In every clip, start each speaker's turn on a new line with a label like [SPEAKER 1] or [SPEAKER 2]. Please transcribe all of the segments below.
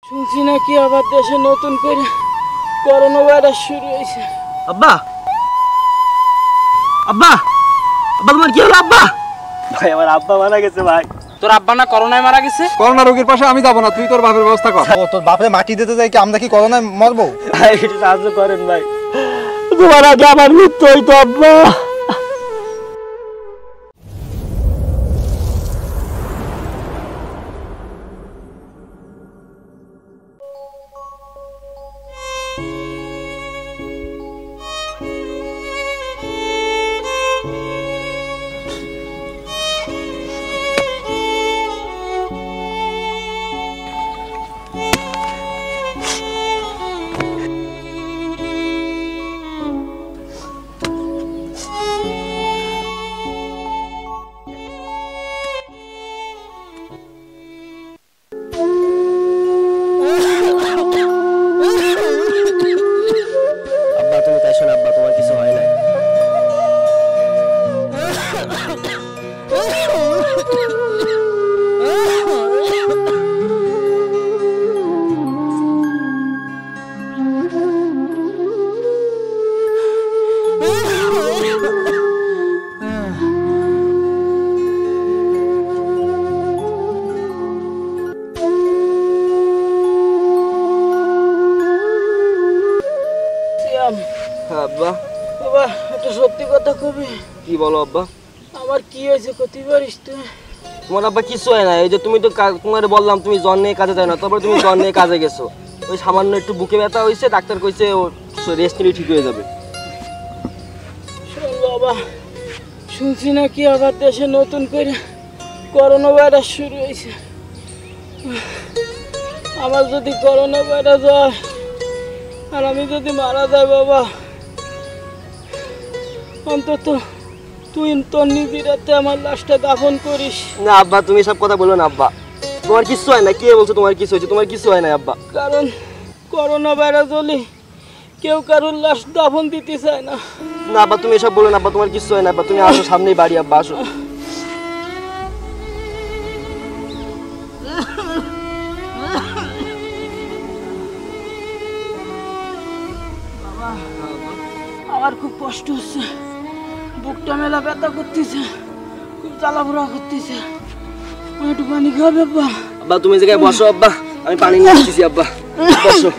[SPEAKER 1] শুনছি নাকি আবার দেশে নতুন করে করোনা ভাইরাস শুরু হয়েছে।
[SPEAKER 2] আব্বা আব্বা আব্বা তোমার কি হলো আব্বা?
[SPEAKER 3] ভাই আমার আব্বা মারা গেছে ভাই।
[SPEAKER 4] তোর আব্বা না করোনায় মারা গেছে?
[SPEAKER 5] করোনা রোগীর পাশে আমি যাবো না, তুই তোর বাপের ব্যবস্থা কর।
[SPEAKER 6] ও তোর বাপরে মাটি দিতে যাই কি আমরা কি করোনায় মরবো?
[SPEAKER 3] ভাই একটু সাহায্য করেন ভাই, তোমার আগে আমার মৃত্যু হইতো আব্বা।
[SPEAKER 2] আব্বা তুমি তাই শোনো, আব্বা তোমার কিছু হয় নাই। আব্বা
[SPEAKER 1] বাবা একটা সত্যি কথা কবি।
[SPEAKER 2] কি বলো আব্বা?
[SPEAKER 1] আমার কি হয়েছে কতি পারিস তুই?
[SPEAKER 2] তোমার আব্বা কিছু হয় না। এই যে তুমি তো তোমার বললাম তুমি জ্বর নিয়ে কাজে যাও না, তারপরে তুমি জ্বর নিয়ে কাজে গেছো। ওই সামান্য একটু বুকে ব্যথা হয়েছে, ডাক্তার কইছে রেস্ট নিলে ঠিক হয়ে যাবে।
[SPEAKER 1] শোন বাবা, শুনছি নাকি আবার দেশে নতুন করে করোনা ভাইরাস শুরু হয়েছে। আমার যদি করোনা ভাইরাস হয় আর আমি যদি মারা যাই বাবা, অন্তত তুই তোর নিজের হাতে আমার লাশটা দাফন করিস।
[SPEAKER 2] না আব্বা তুমি সব কথা বলবে না আব্বা, তোমার কিছু হয় না। কে বলছো তোমার কিছু হয়েছে? তোমার কিছু হয় না আব্বা।
[SPEAKER 1] কারণ করোনা ভাইরাস হলে কেউ কারোর লাশ দাফন দিতে চায় না।
[SPEAKER 2] না আব্বা তুমি এসব বলো না আব্বা, তোমার কিছু হয় না আব্বা। তুমি আসো, সামনেই বাড়ি আব্বা, আসো।
[SPEAKER 1] আমার খুব কষ্ট হচ্ছে, বুকটা মেলা ব্যথা করতেছে, খুব জ্বালাপোড়া করতেছে। একটু পানি খাবে আব্বা?
[SPEAKER 2] আব্বা তুমি জায়গায় বসো আব্বা, আমি পানি নিয়ে আসতেছি আব্বা। বসো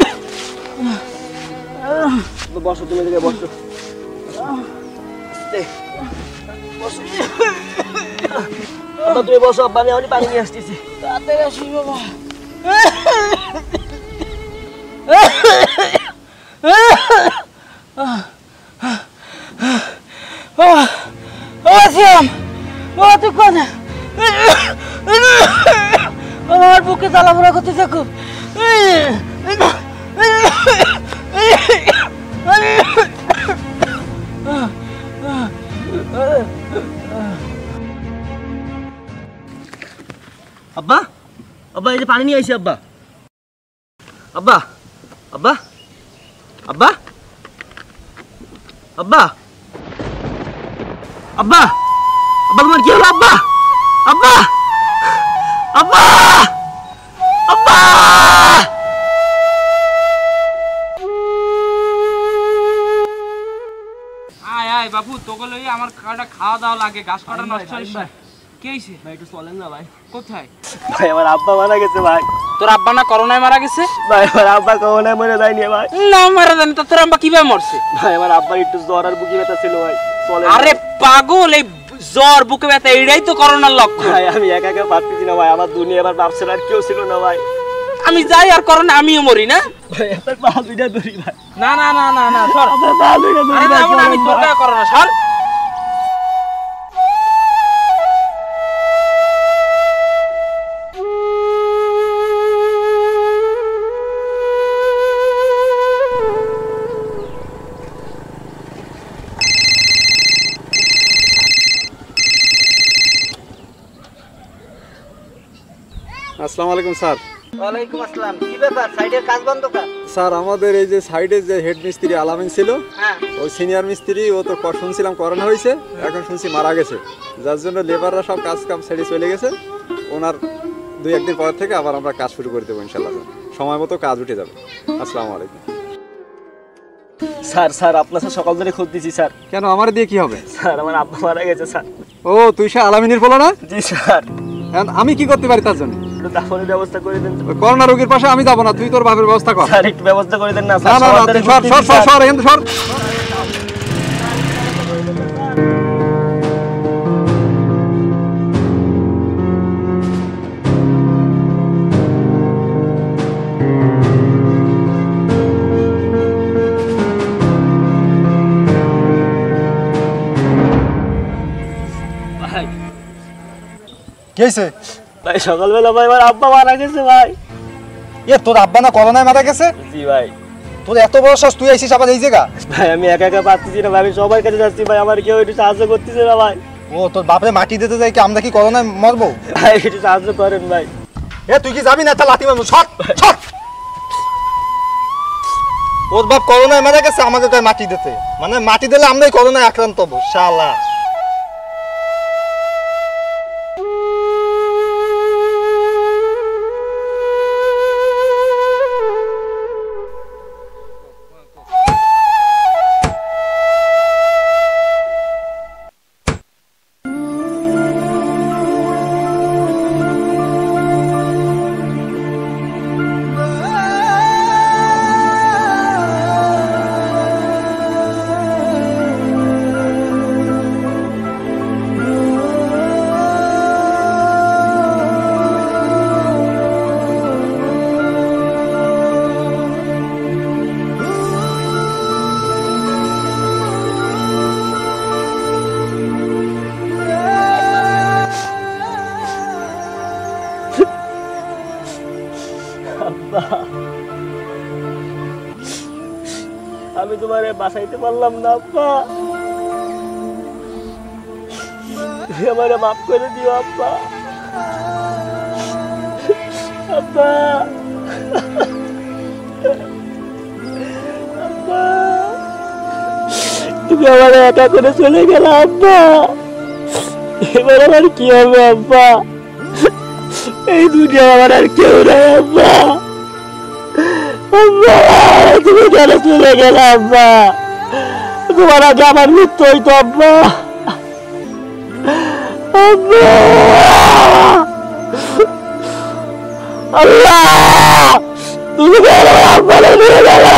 [SPEAKER 2] বসো, তুমি জায়গায় বসো। বসো আব্বা, তুমি বসো আব্বা, আমি পানি নিয়ে আসতেছি।
[SPEAKER 1] তাড়াতাড়ি আসি বাবা। তুই কোথায়? আমার বুকে জ্বালাপোড়া করতেছে খুব।
[SPEAKER 2] আব্বা আব্বা এই যে পানি নিয়ে আইছি আব্বা। আব্বা আব্বা আব্বা আব্বা আব্বা আব্বা তোমার কি হলো আব্বা? আব্বা আব্বা আব্বা
[SPEAKER 4] আয় আয় বাবু, তোকে লই আমার কাটা খাওয়া দাওয়া লাগে, গাছ কাটা নষ্ট হইছে। কি হইছে
[SPEAKER 2] ভাই? একটু চলেন না ভাই।
[SPEAKER 4] কোথায়?
[SPEAKER 3] ভাই আমার আব্বা মারা গেছে ভাই।
[SPEAKER 4] তোর আব্বা না করোনায় মারা গেছে?
[SPEAKER 3] ভাই আমার আব্বা করোনায় মরে যায়নি ভাই।
[SPEAKER 4] না মারা জানি তো, তোর আব্বা কিভাবে মরছে?
[SPEAKER 3] ভাই আমার আব্বার একটু জ্বর আর বুকে ব্যথা ছিল ভাই। চলেন।
[SPEAKER 4] আরে পাগল, এই জ্বর বুকে ব্যথা এটাই তো করোনার লক্ষণ।
[SPEAKER 3] ভাই আমি একা একা পারতেছি না ভাই, আমার দুনিয়া আবার বাপসার আর কেউ ছিল না ভাই।
[SPEAKER 4] আমি যাই আর করোনা আমিও মরি না।
[SPEAKER 3] ভাই আপনার পা দুইটা ধরি ভাই।
[SPEAKER 4] না না না না না সর।
[SPEAKER 3] আপনার পা দুইটা ধরি
[SPEAKER 4] আরে
[SPEAKER 3] ভাই।
[SPEAKER 4] যাবো না, আমি তোর গায়ে করোনা, সর।
[SPEAKER 5] আসসালামু আলাইকুম স্যার।
[SPEAKER 2] ওয়ালাইকুম আসসালাম। কি ব্যাপার, সাইডের কাজ বন্ধ কেন?
[SPEAKER 5] স্যার আমাদের এই যে সাইডে যে হেড মিস্ত্রি আলামিন ছিল,
[SPEAKER 2] হ্যাঁ
[SPEAKER 5] ওই সিনিয়র মিস্ত্রি, ও তো শুনছিলাম করোনা হয়েছে, এখন শুনছি মারা গেছে। যার জন্য লেবাররা সব কাজ কাম ছেড়ে চলে গেছে। ওনার 2-1 দিন পর থেকে আবার আমরা কাজ শুরু করে দেবো ইনশাল্লাহ। সময় মতো কাজ উঠে যাবে। আসসালামু আলাইকুম।
[SPEAKER 3] স্যার স্যার আপনার স্যার সকাল ধরে খুঁজতেছি স্যার।
[SPEAKER 5] কেন, আমার দিয়ে কি হবে?
[SPEAKER 3] স্যার আমার আব্বা মারা গেছে স্যার।
[SPEAKER 5] ও, তুই সে আলামিনের বলো না?
[SPEAKER 3] জি স্যার।
[SPEAKER 5] এখন আমি কি করতে পারি তার জন্য?
[SPEAKER 3] একটু দাফনের ব্যবস্থা করে দেন।
[SPEAKER 5] ওই করোনা রোগীর পাশে আমি যাবো না, তুই তোর বাপের ব্যবস্থা কর।
[SPEAKER 3] স্যার একটু ব্যবস্থা করে দেন না
[SPEAKER 5] না
[SPEAKER 3] স্যার।
[SPEAKER 5] না না, তুই সর সর সর সর, এখান থেকে সর।
[SPEAKER 3] ভাই
[SPEAKER 6] কি হয়েছে?
[SPEAKER 3] ভাই সকালবেলা ভাই আমার আব্বা মারা গেছে ভাই।
[SPEAKER 6] এ তোর আব্বা না করোনায় মারা গেছে?
[SPEAKER 3] জি ভাই।
[SPEAKER 6] তোর এত বড় সাহস, তুই আইছিস আবার এই জায়গা?
[SPEAKER 3] ভাই আমি একা একা পাচ্ছি না ভাই, আমি সবার কাছে যাচ্ছি ভাই, আমার কেউ একটু সাহায্য করতেছে না ভাই।
[SPEAKER 6] ও তোর বাপরে মাটি দিতে যাই কি আমরা কি করোনায় মরবো?
[SPEAKER 3] ভাই একটু সাহায্য করেন ভাই।
[SPEAKER 6] এ তুই কি যাবি না? তা লাথি মারবো, সর সর। ওর বাপ করোনায় মারা গেছে, আমাকে কয় মাটি দিতে, মানে মাটি দিলে আমরাই করোনায় আক্রান্ত হবো শালা।
[SPEAKER 3] আমি তোমারে বাঁচাইতে পারলাম না আব্বা, তুমি আমারে মাফ করে দিও আব্বা। আব্বা আব্বা, তুমি আমারে একা করে চলে গেলে আব্বা, এবার আমার কি হবে আব্বা? এই দুনিয়া আমার আর কেউ নাই আব্বা। আব্বা তুমি কেন চলে গেলে আব্বা? তোমার আগে আমার মৃত্যু হইতো আব্বা। আব্বা আল্লাহ তুমি কেন আব্বা নিয়ে গেলে?